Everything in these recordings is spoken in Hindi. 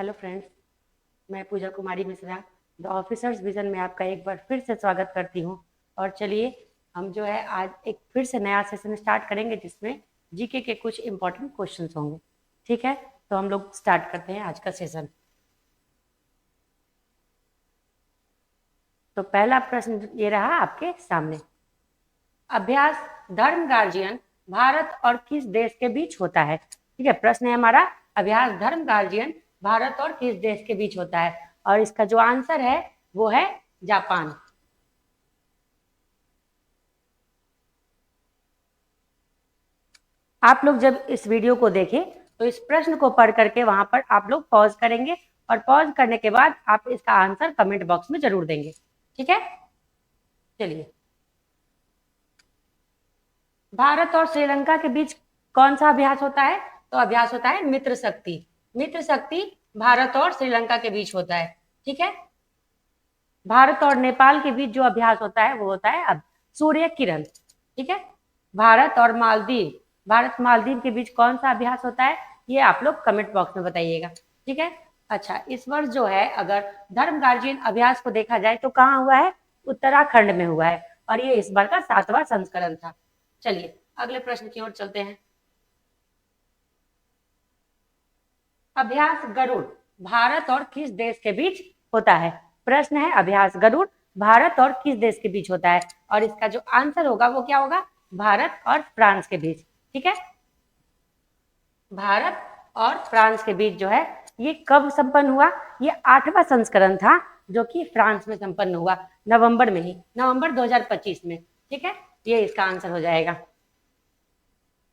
हेलो फ्रेंड्स, मैं पूजा कुमारी मिश्रा द ऑफिसर्स विजन में आपका एक बार फिर से स्वागत करती हूँ। और चलिए हम जो है आज एक फिर से नया सेशन स्टार्ट करेंगे जिसमें जीके के कुछ इंपॉर्टेंट क्वेश्चंस होंगे। ठीक है, तो हम लोग स्टार्ट करते हैं आज का सेशन। तो पहला प्रश्न ये रहा आपके सामने। अभ्यास धर्म गार्जियन भारत और किस देश के बीच होता है? ठीक है, प्रश्न है हमारा, अभ्यास धर्म गार्जियन भारत और किस देश के बीच होता है? और इसका जो आंसर है वो है जापान। आप लोग जब इस वीडियो को देखें तो इस प्रश्न को पढ़ करके वहां पर आप लोग पॉज करेंगे और पॉज करने के बाद आप इसका आंसर कमेंट बॉक्स में जरूर देंगे। ठीक है, चलिए। भारत और श्रीलंका के बीच कौन सा अभ्यास होता है? तो अभ्यास होता है मित्र शक्ति। मित्र शक्ति भारत और श्रीलंका के बीच होता है। ठीक है, भारत और नेपाल के बीच जो अभ्यास होता है वो होता है अब सूर्य किरण। ठीक है, भारत मालदीव के बीच कौन सा अभ्यास होता है ये आप लोग कमेंट बॉक्स में बताइएगा। ठीक है, अच्छा, इस वर्ष जो है अगर धर्म गार्जियन अभ्यास को देखा जाए तो कहाँ हुआ है? उत्तराखंड में हुआ है और ये इस बार का 7वां संस्करण था। चलिए अगले प्रश्न की ओर चलते हैं। अभ्यास गरुड़ भारत और किस देश के बीच होता है? प्रश्न है, अभ्यास गरुड़ भारत और किस देश के बीच होता है? और इसका जो आंसर होगा वो क्या होगा? भारत और फ्रांस के बीच। ठीक है, भारत और फ्रांस के बीच जो है ये कब संपन्न हुआ? ये 8वां संस्करण था जो कि फ्रांस में संपन्न हुआ नवंबर में ही, नवंबर 2025 में। ठीक है, ये इसका आंसर हो जाएगा।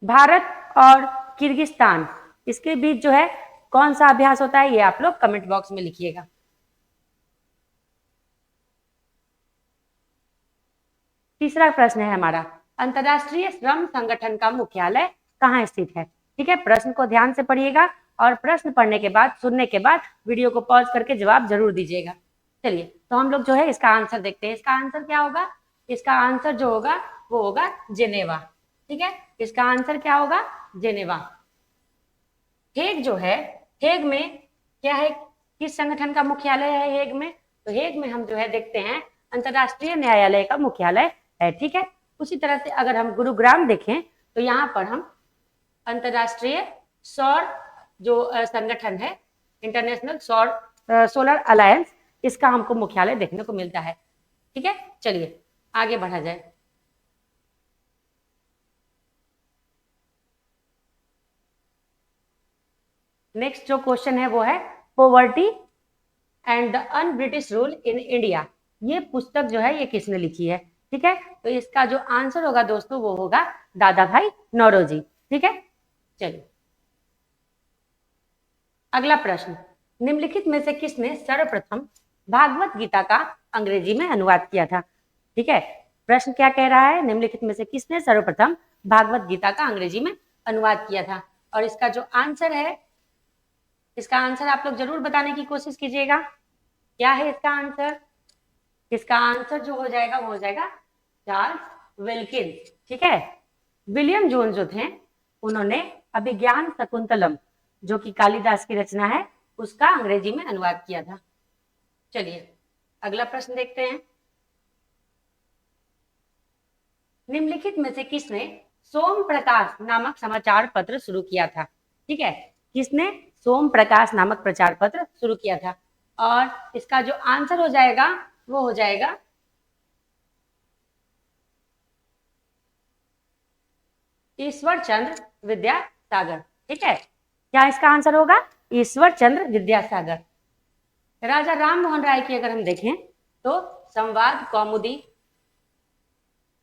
भारत और किर्गिस्तान इसके बीच जो है कौन सा अभ्यास होता है ये आप लोग कमेंट बॉक्स में लिखिएगा। तीसरा प्रश्न है हमारा, अंतर्राष्ट्रीय श्रम संगठन का मुख्यालय कहाँ स्थित है? ठीक है, प्रश्न को ध्यान से पढ़िएगा और प्रश्न पढ़ने के बाद, सुनने के बाद वीडियो को पॉज करके जवाब जरूर दीजिएगा। चलिए तो हम लोग जो है इसका आंसर देखते हैं। इसका आंसर क्या होगा? इसका आंसर जो होगा वो होगा जेनेवा। ठीक है, इसका आंसर क्या होगा? जेनेवा। हेग जो है, हेग में क्या है? किस संगठन का मुख्यालय है हेग में? तो हेग में हम जो है देखते हैं अंतरराष्ट्रीय न्यायालय का मुख्यालय है। ठीक है, उसी तरह से अगर हम गुरुग्राम देखें तो यहाँ पर हम अंतरराष्ट्रीय सौर जो संगठन है, इंटरनेशनल सोलर अलायंस, इसका हमको मुख्यालय देखने को मिलता है। ठीक है, चलिए आगे बढ़ा जाए। नेक्स्ट जो क्वेश्चन है वो है poverty and the un British rule in India. ये पुस्तक जो है ये किसने लिखी है? ठीक है, तो इसका जो आंसर होगा दोस्तों वो होगा दादा भाई नौरोजी। ठीक है, चलिए अगला प्रश्न, निम्नलिखित में से किसने सर्वप्रथम भागवत गीता का अंग्रेजी में अनुवाद किया था? ठीक है, प्रश्न क्या कह रहा है? निम्नलिखित में से किसने सर्वप्रथम भागवत गीता का अंग्रेजी में अनुवाद किया था? और इसका जो आंसर है, इसका आंसर आप लोग जरूर बताने की कोशिश कीजिएगा। क्या है इसका आंसर? इसका आंसर जो हो जाएगा वो हो जाएगा चार्ल्स विल्किंस। ठीक है, विलियम जोन्स जो थे उन्होंने अभिज्ञान शकुंतलम जो कि कालिदास की रचना है उसका अंग्रेजी में अनुवाद किया था। चलिए अगला प्रश्न देखते हैं। निम्नलिखित में से किसने सोम प्रकाश नामक समाचार पत्र शुरू किया था? ठीक है, किसने सोम प्रकाश नामक प्रचार पत्र शुरू किया था? और इसका जो आंसर हो जाएगा वो हो जाएगा ईश्वर चंद्र विद्यासागर। ठीक है, क्या इसका आंसर होगा? ईश्वर चंद्र विद्यासागर। राजा राम मोहन राय की अगर हम देखें तो संवाद कौमुदी,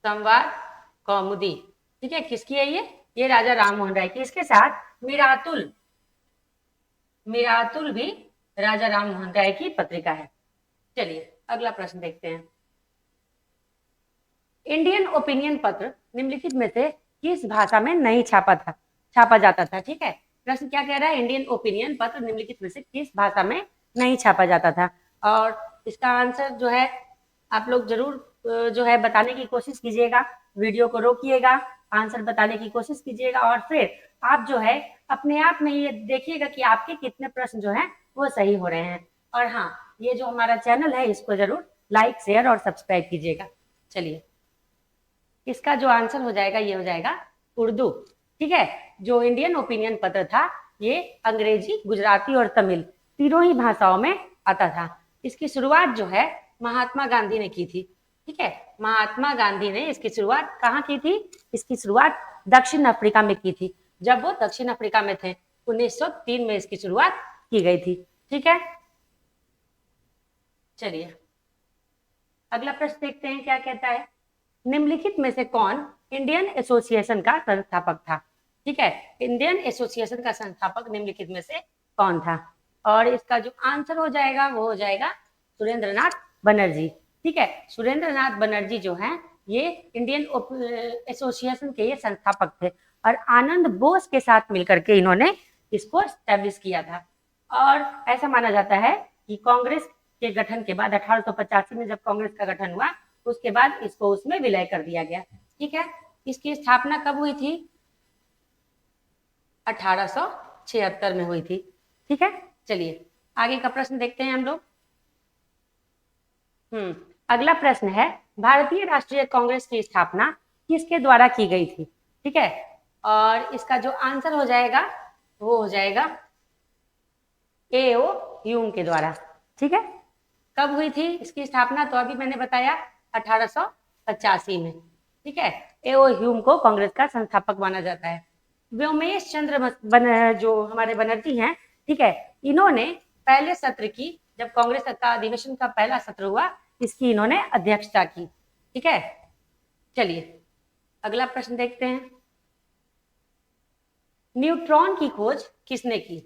संवाद कौमुदी, ठीक है, किसकी है ये राजा राम मोहन राय की। इसके साथ मिरातुल, मिरातुल भी राजा राम मोहन राय की पत्रिका है। चलिए अगला प्रश्न देखते हैं। इंडियन ओपिनियन पत्र निम्नलिखित में से किस भाषा में नहीं छापा जाता था? ठीक है, प्रश्न क्या कह रहा है? इंडियन ओपिनियन पत्र निम्नलिखित में से किस भाषा में नहीं छापा जाता था? और इसका आंसर जो है आप लोग जरूर जो है बताने की कोशिश कीजिएगा। वीडियो को रोकिएगा, आंसर बताने की कोशिश कीजिएगा और फिर आप जो है अपने आप में ये देखिएगा कि आपके कितने प्रश्न जो है वो सही हो रहे हैं। और हाँ, ये जो हमारा चैनल है इसको जरूर लाइक, शेयर और सब्सक्राइब कीजिएगा। चलिए, इसका जो आंसर हो जाएगा ये हो जाएगा उर्दू। ठीक है, जो इंडियन ओपिनियन पत्र था ये अंग्रेजी, गुजराती और तमिल तीनों ही भाषाओं में आता था। इसकी शुरुआत जो है महात्मा गांधी ने की थी। ठीक है, महात्मा गांधी ने इसकी शुरुआत कहाँ की थी? इसकी शुरुआत दक्षिण अफ्रीका में की थी, जब वो दक्षिण अफ्रीका में थे। 1903 में इसकी शुरुआत की गई थी। ठीक है, चलिए अगला प्रश्न देखते हैं क्या कहता है। निम्नलिखित में से कौन इंडियन एसोसिएशन का संस्थापक था? ठीक है, इंडियन एसोसिएशन का संस्थापक निम्नलिखित में से कौन था? और इसका जो आंसर हो जाएगा वो हो जाएगा सुरेंद्र नाथ बनर्जी। ठीक है, सुरेंद्र नाथ बनर्जी जो है ये इंडियन एसोसिएशन के ये संस्थापक थे और आनंद बोस के साथ मिलकर के इन्होंने इसको एस्टेब्लिश किया था। और ऐसा माना जाता है कि कांग्रेस के गठन के बाद 1885 में जब कांग्रेस का गठन हुआ उसके बाद इसको उसमें विलय कर दिया गया। ठीक है, इसकी स्थापना कब हुई थी? 1876 में हुई थी। ठीक है, चलिए आगे का प्रश्न देखते हैं हम लोग। अगला प्रश्न है, भारतीय राष्ट्रीय कांग्रेस की स्थापना किसके द्वारा की गई थी? ठीक है, और इसका जो आंसर हो जाएगा वो हो जाएगा A.O. ह्यूम के द्वारा। ठीक है, कब हुई थी इसकी स्थापना? तो अभी मैंने बताया 1885 में। ठीक है, A.O. ह्यूम को कांग्रेस का संस्थापक माना जाता है। व्योमेश चंद्र जो हमारे बनर्जी हैं, ठीक है, इन्होंने पहले सत्र की, जब कांग्रेस का अधिवेशन का पहला सत्र हुआ इसकी इन्होंने अध्यक्षता की। ठीक है, चलिए अगला प्रश्न देखते हैं। न्यूट्रॉन की खोज किसने की?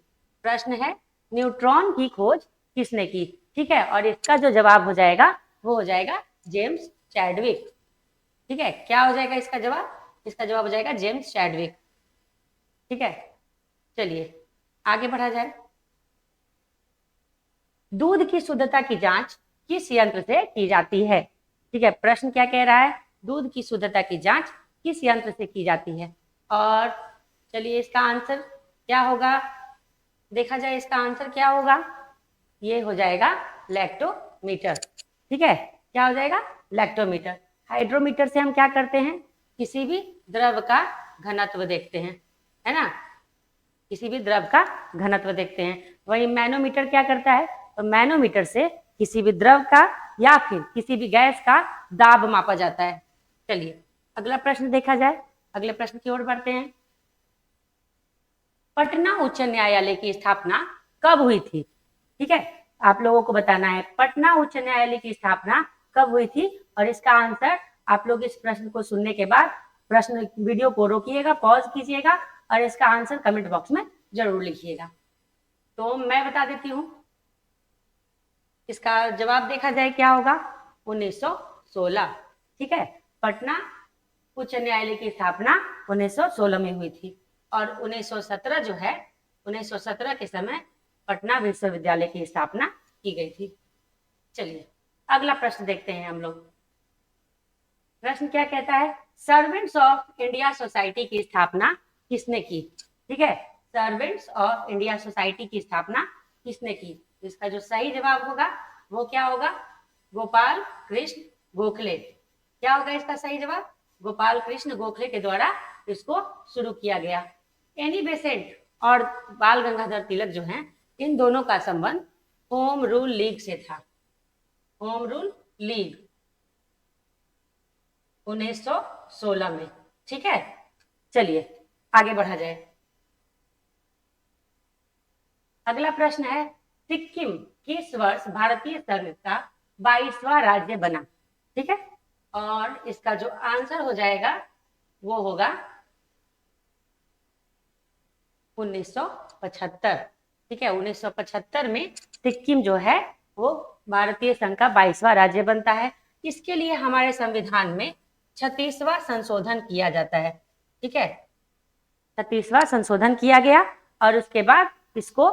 प्रश्न है न्यूट्रॉन की खोज किसने की? ठीक है, और इसका जो जवाब हो जाएगा वो हो जाएगा जेम्स चैडविक। ठीक है, क्या हो जाएगा इसका जवाब? इसका जवाब हो जाएगा जेम्स चैडविक। ठीक है, चलिए आगे बढ़ा जाए। दूध की शुद्धता की जांच किस यंत्र से की जाती है? ठीक है, प्रश्न क्या कह रहा है? दूध की शुद्धता की जांच किस यंत्र से की जाती है? और चलिए इसका आंसर क्या होगा, देखा जाए इसका आंसर क्या होगा। ये हो जाएगा लैक्टोमीटर। ठीक है, क्या हो जाएगा? लैक्टोमीटर। हाइड्रोमीटर से हम क्या करते हैं? किसी भी द्रव का घनत्व देखते हैं, है ना, किसी भी द्रव का घनत्व देखते हैं। वही मैनोमीटर क्या करता है? तो मैनोमीटर से किसी भी द्रव का या फिर किसी भी गैस का दाब मापा जाता है। चलिए अगला प्रश्न देखा जाए, अगले प्रश्न की ओर बढ़ते हैं। पटना उच्च न्यायालय की स्थापना कब हुई थी? ठीक है, आप लोगों को बताना है पटना उच्च न्यायालय की स्थापना कब हुई थी। और इसका आंसर आप लोग इस प्रश्न को सुनने के बाद प्रश्न वीडियो को रोकिएगा, पॉज कीजिएगा और इसका आंसर कमेंट बॉक्स में जरूर लिखिएगा। तो मैं बता देती हूँ, इसका जवाब देखा जाए क्या होगा? 1916। ठीक है, पटना उच्च न्यायालय की स्थापना 1916 में हुई थी और 1917 जो है 1917 के समय पटना विश्वविद्यालय की स्थापना की गई थी। चलिए अगला प्रश्न देखते हैं हम लोग। प्रश्न क्या कहता है? सर्वेंट्स ऑफ इंडिया सोसाइटी की स्थापना किसने की? ठीक है, सर्वेंट्स ऑफ इंडिया सोसाइटी की स्थापना किसने की? इसका जो सही जवाब होगा वो क्या होगा? गोपाल कृष्ण गोखले। क्या होगा इसका सही जवाब? गोपाल कृष्ण गोखले के द्वारा इसको शुरू किया गया। एनी बेसेंट और बाल गंगाधर तिलक जो हैं, इन दोनों का संबंध होम रूल लीग से था। होम रूल लीग 1916 में। ठीक है, चलिए आगे बढ़ा जाए। अगला प्रश्न है, सिक्किम किस वर्ष भारतीय संघ का 22वां राज्य बना? ठीक है, और इसका जो आंसर हो जाएगा वो होगा 1975। ठीक है, 1975 में सिक्किम जो है वो भारतीय संघ का 22वां राज्य बनता है। इसके लिए हमारे संविधान में 36वां संशोधन किया जाता है। ठीक है, 36वां संशोधन किया गया और उसके बाद इसको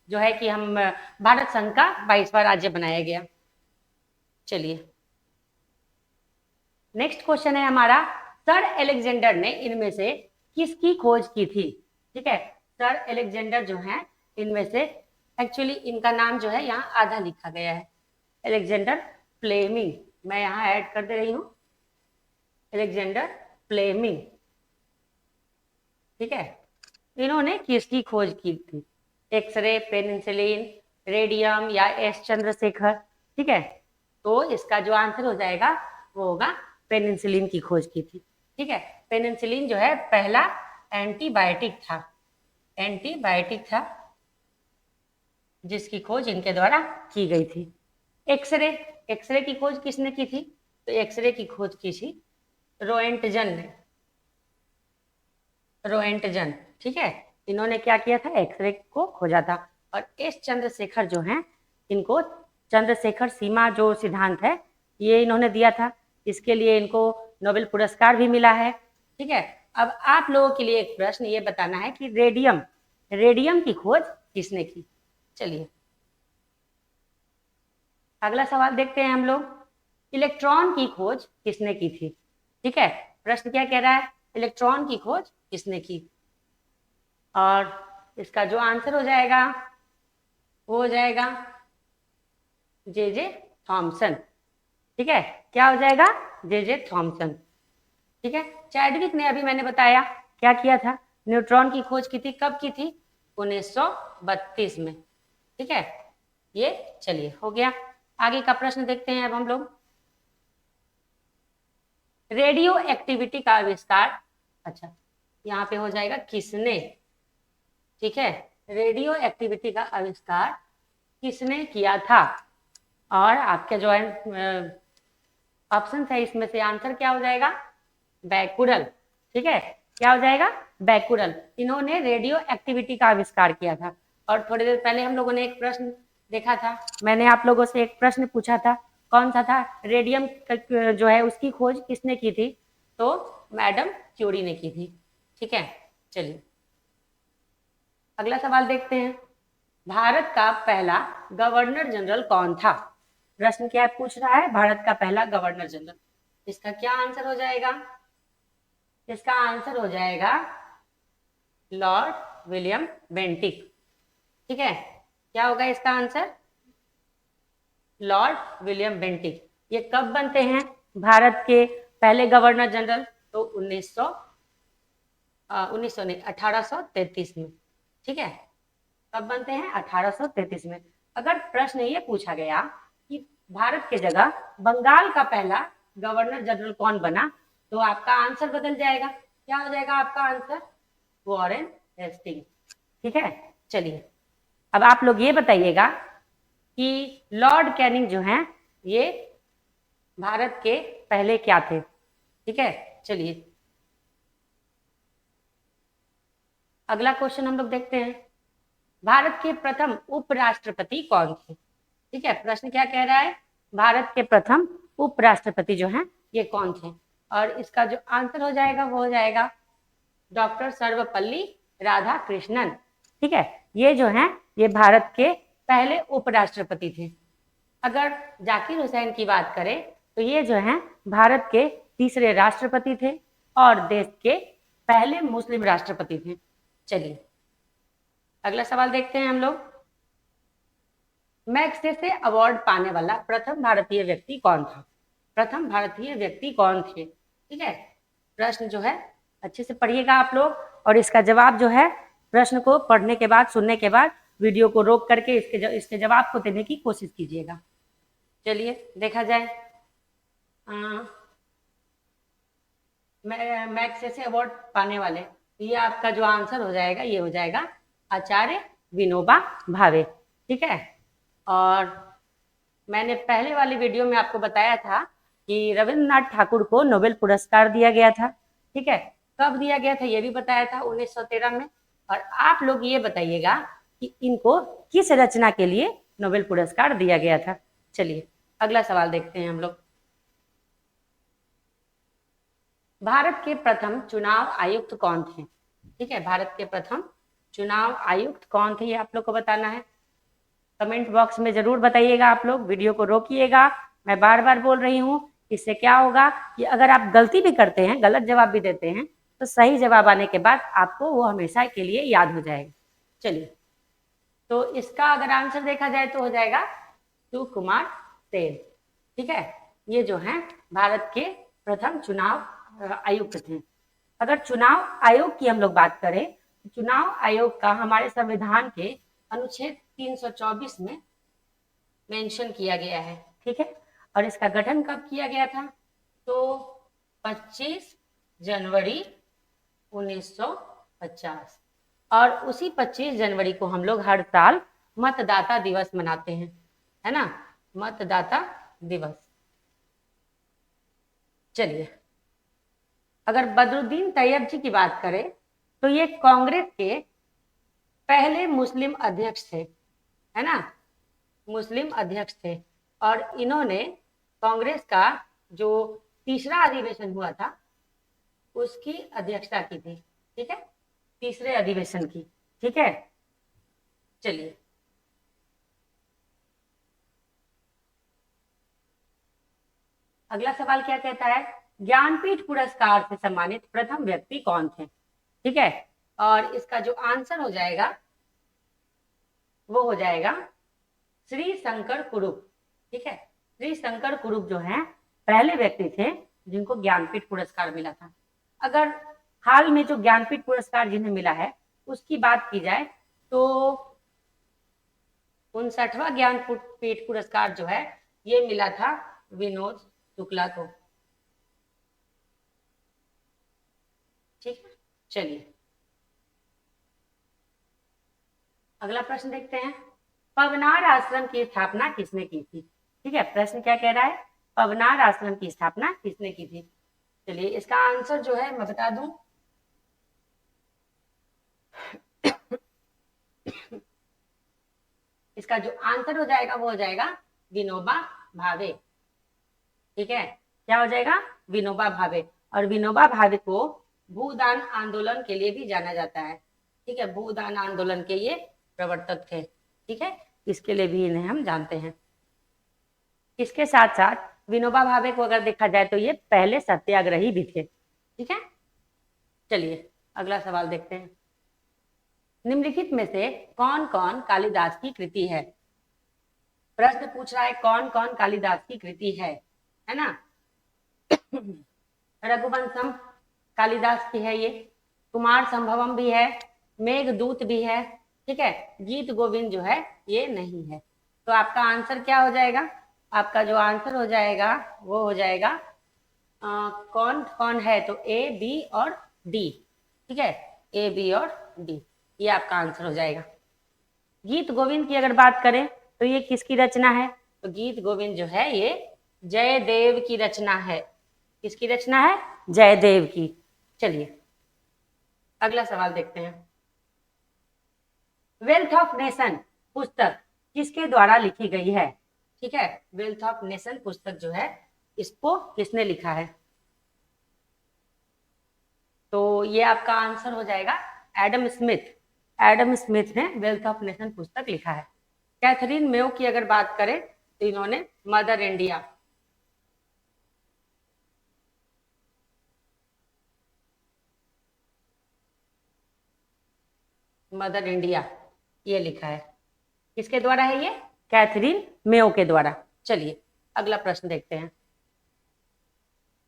जो है कि हम भारत संघ का 22वां राज्य बनाया गया। चलिए नेक्स्ट क्वेश्चन है हमारा, सर अलेक्जेंडर ने इनमें से किसकी खोज की थी? ठीक है, सर अलेक्जेंडर जो है इनमें से एक्चुअली इनका नाम जो है यहाँ आधा लिखा गया है, अलेक्जेंडर फ्लेमिंग। मैं यहाँ ऐड कर दे रही हूँ, अलेक्जेंडर फ्लेमिंग। ठीक है, इन्होंने किसकी खोज की थी? एक्सरे, पेनिसिलिन, रेडियम या एस चंद्रशेखर? ठीक है, तो इसका जो आंसर हो जाएगा वो होगा पेनिसिलिन की खोज की थी। ठीक है, पेनिसिलिन जो है पहला एंटीबायोटिक था, एंटीबायोटिक था जिसकी खोज इनके द्वारा की गई थी। एक्सरे, एक्सरे की खोज किसने की थी? तो एक्सरे की खोज की थी रोएंटजन ने, रोएंटजन। ठीक है, इन्होंने क्या किया था? एक्सरे को खोजा था। और एस चंद्रशेखर जो हैं, इनको चंद्रशेखर सीमा जो सिद्धांत है ये इन्होंने दिया था, इसके लिए इनको नोबेल पुरस्कार भी मिला है। ठीक है, अब आप लोगों के लिए एक प्रश्न ये बताना है कि रेडियम, रेडियम की खोज किसने की? चलिए अगला सवाल देखते हैं हम लोग, इलेक्ट्रॉन की खोज किसने की थी? ठीक है, प्रश्न क्या कह रहा है? इलेक्ट्रॉन की खोज किसने की? और इसका जो आंसर हो जाएगा वो हो जाएगा जे थॉमसन। ठीक है, क्या हो जाएगा? J Thomson. ठीक है, चैडविक ने अभी मैंने बताया क्या किया था, न्यूट्रॉन की खोज की थी। कब की थी? 1932 में। ठीक है, ये चलिए हो गया। आगे का प्रश्न देखते हैं अब हम लोग, रेडियो एक्टिविटी का आविष्कार, अच्छा यहाँ पे हो जाएगा किसने? ठीक है, रेडियो एक्टिविटी का आविष्कार किसने किया था? और आपके जो है ऑप्शन है इसमें से आंसर क्या हो जाएगा? बैकुरल। ठीक है, क्या हो जाएगा? बैकुरल। इन्होंने रेडियो एक्टिविटी का आविष्कार किया था। और थोड़ी देर पहले हम लोगों ने एक प्रश्न देखा था, मैंने आप लोगों से एक प्रश्न पूछा था, कौन सा था? रेडियम जो है उसकी खोज किसने की थी? तो मैडम क्यूरी ने की थी। ठीक है, चलिए अगला सवाल देखते हैं, भारत का पहला गवर्नर जनरल कौन था? प्रश्न क्या पूछ रहा है? भारत का पहला गवर्नर जनरल। इसका क्या आंसर हो जाएगा? इसका आंसर हो जाएगा लॉर्ड विलियम बेंटिक। ठीक है, क्या होगा इसका आंसर? Lord William Bentinck. ये कब बनते हैं भारत के पहले गवर्नर जनरल? तो 1900 नहीं, 1833 में। ठीक है, कब बनते हैं? 1833 में। अगर प्रश्न ये पूछा गया कि भारत के जगह बंगाल का पहला गवर्नर जनरल कौन बना, तो आपका आंसर बदल जाएगा। क्या हो जाएगा आपका आंसर? Warren Hasting. ठीक है, चलिए अब आप लोग ये बताइएगा कि लॉर्ड कैनिंग जो हैं ये भारत के पहले क्या थे? ठीक है, चलिए अगला क्वेश्चन हम लोग देखते हैं, भारत के प्रथम उपराष्ट्रपति कौन थे? ठीक है, प्रश्न क्या कह रहा है? भारत के प्रथम उपराष्ट्रपति जो हैं ये कौन थे? और इसका जो आंसर हो जाएगा वो हो जाएगा डॉक्टर सर्वपल्ली राधाकृष्णन। ठीक है, ये जो हैं ये भारत के पहले उपराष्ट्रपति थे। अगर जाकिर हुसैन की बात करें तो ये जो हैं भारत के तीसरे राष्ट्रपति थे और देश के पहले मुस्लिम राष्ट्रपति थे। चलिए अगला सवाल देखते हैं हम लोग, मैग्सेसे अवार्ड पाने वाला प्रथम भारतीय व्यक्ति कौन था? प्रथम भारतीय व्यक्ति कौन थे? ठीक है, प्रश्न जो है अच्छे से पढ़िएगा आप लोग, और इसका जवाब जो है प्रश्न को पढ़ने के बाद, सुनने के बाद वीडियो को रोक करके इसके जवाब को देने की कोशिश कीजिएगा। चलिए देखा जाए, मैग्सेसे अवार्ड पाने वाले, ये आपका जो आंसर हो जाएगा ये हो जाएगा आचार्य विनोबा भावे। ठीक है, और मैंने पहले वाली वीडियो में आपको बताया था कि रविंद्रनाथ ठाकुर को नोबेल पुरस्कार दिया गया था। ठीक है, कब दिया गया था ये भी बताया था, 1913 में। और आप लोग ये बताइएगा कि इनको किस रचना के लिए नोबेल पुरस्कार दिया गया था। चलिए अगला सवाल देखते हैं हम लोग, भारत के प्रथम चुनाव आयुक्त कौन थे? ठीक है, भारत के प्रथम चुनाव आयुक्त कौन थे ये आप लोग को बताना है। कमेंट बॉक्स में जरूर बताइएगा आप लोग, वीडियो को रोकिएगा, मैं बार बार बोल रही हूँ। इससे क्या होगा कि अगर आप गलती भी करते हैं, गलत जवाब भी देते हैं, तो सही जवाब आने के बाद आपको वो हमेशा के लिए याद हो जाएगा। चलिए तो इसका अगर आंसर देखा जाए तो हो जाएगा सुकुमार सेन। ठीक है, ये जो है भारत के प्रथम चुनाव आयुक्त थे। अगर चुनाव आयोग की हम लोग बात करें, चुनाव आयोग का हमारे संविधान के अनुच्छेद 324 में मेंशन किया गया है। ठीक है, और इसका गठन कब किया गया था? तो 25 जनवरी 1950। और उसी 25 जनवरी को हम लोग हर साल मतदाता दिवस मनाते हैं, है ना, मतदाता दिवस। चलिए, अगर बदरुद्दीन तैयब जी की बात करें तो ये कांग्रेस के पहले मुस्लिम अध्यक्ष थे, है ना, मुस्लिम अध्यक्ष थे। और इन्होंने कांग्रेस का जो तीसरा अधिवेशन हुआ था उसकी अध्यक्षता की थी। ठीक है, तीसरे अधिवेशन की। ठीक है, चलिए अगला सवाल क्या कहता है, ज्ञानपीठ पुरस्कार से सम्मानित प्रथम व्यक्ति कौन थे? ठीक है, और इसका जो आंसर हो जाएगा वो हो जाएगा श्री शंकर कुरुप। ठीक है, श्री शंकर कुरुप जो है पहले व्यक्ति थे जिनको ज्ञानपीठ पुरस्कार मिला था। अगर हाल में जो ज्ञानपीठ पुरस्कार जिन्हें मिला है उसकी बात की जाए तो 59वां ज्ञानपीठ पुरस्कार जो है ये मिला था विनोद शुक्ला को। ठीक है, चलिए अगला प्रश्न देखते हैं, पवनार आश्रम की स्थापना किसने की थी? ठीक है, प्रश्न क्या कह रहा है, पवनार आश्रम की स्थापना किसने की थी? चलिए इसका आंसर जो है मैं बता दूं, इसका जो आंसर हो जाएगा वो हो जाएगा विनोबा भावे। ठीक है, क्या हो जाएगा, विनोबा भावे। और विनोबा भावे को भूदान आंदोलन के लिए भी जाना जाता है। ठीक है, भूदान आंदोलन के ये प्रवर्तक थे। ठीक है, इसके लिए भी इन्हें हम जानते हैं। इसके साथ साथ विनोबा भावे को अगर देखा जाए तो ये पहले सत्याग्रही भी थे। ठीक है, चलिए अगला सवाल देखते हैं, निम्नलिखित में से कौन कौन कालिदास की कृति है? प्रश्न पूछ रहा है कौन कौन कालिदास की कृति है ना। रघुवंशम कालिदास की है ये, कुमार संभवम भी है, मेघदूत भी है। ठीक है, गीत गोविंद जो है ये नहीं है। तो आपका आंसर क्या हो जाएगा, आपका जो आंसर हो जाएगा वो हो जाएगा कौन कौन है, तो ए बी और डी। ठीक है, ए बी और डी, ये आपका आंसर हो जाएगा। गीत गोविंद की अगर बात करें तो ये किसकी रचना है? तो गीत गोविंद जो है ये जयदेव की रचना है। किसकी रचना है? जयदेव की। चलिए अगला सवाल देखते हैं, वेल्थ ऑफ नेशन पुस्तक किसके द्वारा लिखी गई है? ठीक है, वेल्थ ऑफ नेशन पुस्तक जो है इसको किसने लिखा है? तो ये आपका आंसर हो जाएगा एडम स्मिथ। एडम स्मिथ ने वेल्थ ऑफ नेशन पुस्तक लिखा है। कैथरीन मेयो की अगर बात करें तो इन्होंने मदर इंडिया, मदर इंडिया ये लिखा है। किसके द्वारा है ये? कैथरीन मेयो के द्वारा। चलिए अगला प्रश्न देखते हैं,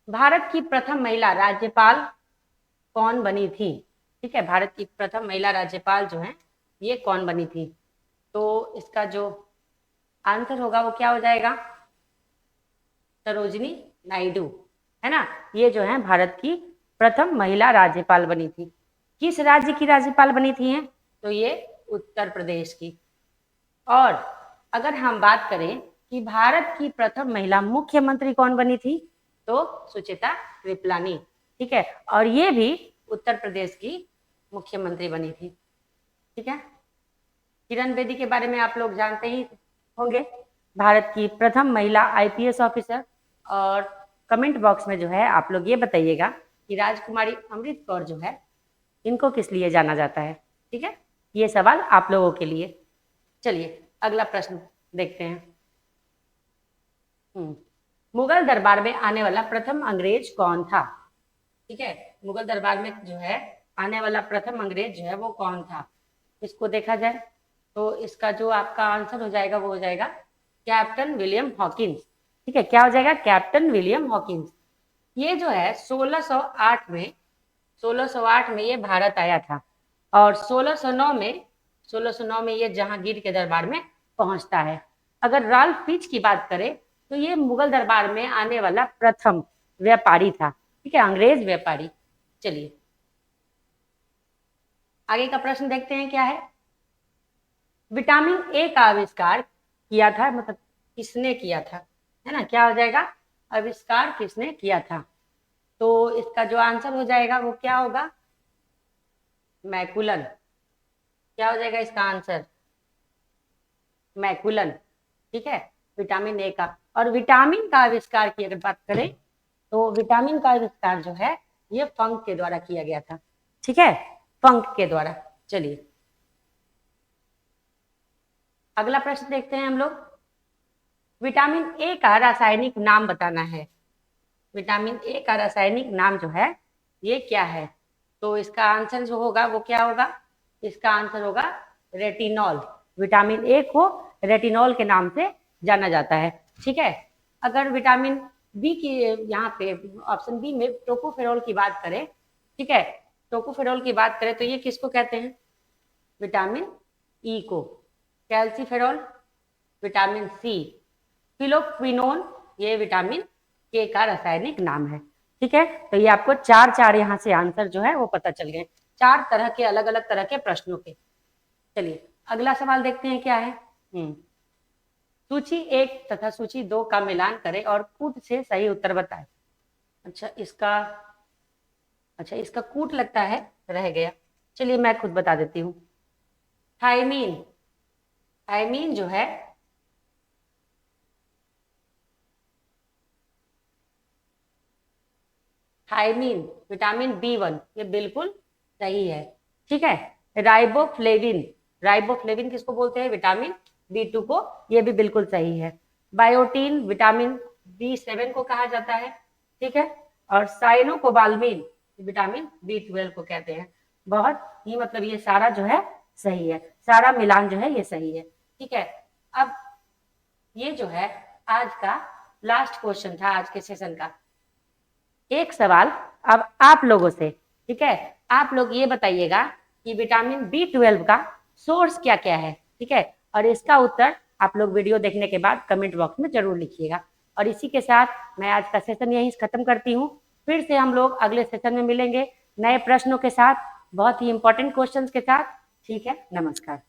भारत की प्रथम महिला राज्यपाल कौन बनी थी? ठीक है, भारत की प्रथम महिला राज्यपाल जो है ये कौन बनी थी? तो इसका जो आंसर होगा वो क्या हो जाएगा? सरोजिनी नायडू, है ना। ये जो है भारत की प्रथम महिला राज्यपाल बनी थी। किस राज्य की राज्यपाल बनी थी हैं? तो ये उत्तर प्रदेश की। और अगर हम बात करें कि भारत की प्रथम महिला मुख्यमंत्री कौन बनी थी, तो सुचित्रा कृपलानी। ठीक है, और ये भी उत्तर प्रदेश की मुख्यमंत्री बनी थी। ठीक है, किरण बेदी के बारे में आप लोग जानते ही होंगे, भारत की प्रथम महिला आईपीएस ऑफिसर। और कमेंट बॉक्स में जो है आप लोग ये बताइएगा कि राजकुमारी अमृत कौर जो है इनको किस लिए जाना जाता है। ठीक है, ये सवाल आप लोगों के लिए। चलिए अगला प्रश्न देखते हैं, मुगल दरबार में आने वाला प्रथम अंग्रेज कौन था? ठीक है, मुगल दरबार में जो है आने वाला प्रथम अंग्रेज जो है वो कौन था? इसको देखा जाए तो इसका जो आपका आंसर हो जाएगा वो हो जाएगा कैप्टन विलियम हॉकिंस। ठीक है, क्या हो जाएगा? Captain William Hawkins. ये जो है 1608 में ये भारत आया था और 1609 में ये जहांगीर के दरबार में पहुंचता है। अगर राल्फ फिच की बात करें तो ये मुगल दरबार में आने वाला प्रथम व्यापारी था। ठीक है, अंग्रेज व्यापारी। चलिए आगे का प्रश्न देखते हैं क्या है। विटामिन ए का आविष्कार किया था, मतलब किसने किया था, है ना? क्या हो जाएगा? आविष्कार किसने किया था? तो इसका जो आंसर हो जाएगा वो क्या होगा? मैकुलन। क्या हो जाएगा इसका आंसर? मैकुलन। ठीक है, विटामिन ए का। और विटामिन का आविष्कार की अगर बात करें तो विटामिन का आविष्कार जो है ये फंक के द्वारा किया गया था। ठीक है, फंक के द्वारा। चलिए अगला प्रश्न देखते हैं हम लोग। विटामिन ए का रासायनिक नाम बताना है। विटामिन ए का रासायनिक नाम जो है ये क्या है? तो इसका आंसर जो होगा वो क्या होगा? इसका आंसर होगा रेटिनॉल। विटामिन ए को रेटिनॉल के नाम से जाना जाता है। ठीक है, अगर विटामिन बी की यहाँ पे ऑप्शन बी में टोकोफेरोल की बात करें, ठीक है, टोकोफेरोल की बात करें तो ये किसको कहते हैं? विटामिन ई को। Calciferol, vitamin C. फिलोक्विनोन, ये विटामिन के का रासायनिक नाम है। ठीक है, तो ये आपको चार यहाँ से आंसर जो है वो पता चल गए, 4 तरह के अलग अलग तरह के प्रश्नों के। चलिए अगला सवाल देखते हैं क्या है। सूची 1 तथा सूची 2 का मिलान करें और कूट से सही उत्तर बताएं। अच्छा इसका कूट लगता है रह गया। चलिए मैं खुद बता देती हूँ। थायमीन, थायमीन जो है थायमीन विटामिन B1, ये बिल्कुल सही है। ठीक है, राइबोफ्लेविन, राइबोफ्लेविन किसको बोलते हैं? विटामिन B2 को, ये भी बिल्कुल सही है। बायोटीन विटामिन B7 को कहा जाता है। ठीक है, और साइनोकोबाल्मिन विटामिन B12 को कहते हैं। बहुत ही मतलब ये सारा जो है सही है, सारा मिलान जो है ये सही है। ठीक है, अब ये जो है आज का लास्ट क्वेश्चन था आज के सेशन का। एक सवाल अब आप लोगों से। ठीक है, आप लोग ये बताइएगा कि विटामिन B12 का सोर्स क्या क्या है। ठीक है, और इसका उत्तर आप लोग वीडियो देखने के बाद कमेंट बॉक्स में जरूर लिखिएगा। और इसी के साथ मैं आज का सेशन यहीं खत्म करती हूँ। फिर से हम लोग अगले सेशन में मिलेंगे नए प्रश्नों के साथ, बहुत ही इंपॉर्टेंट क्वेश्चंस के साथ। ठीक है, नमस्कार।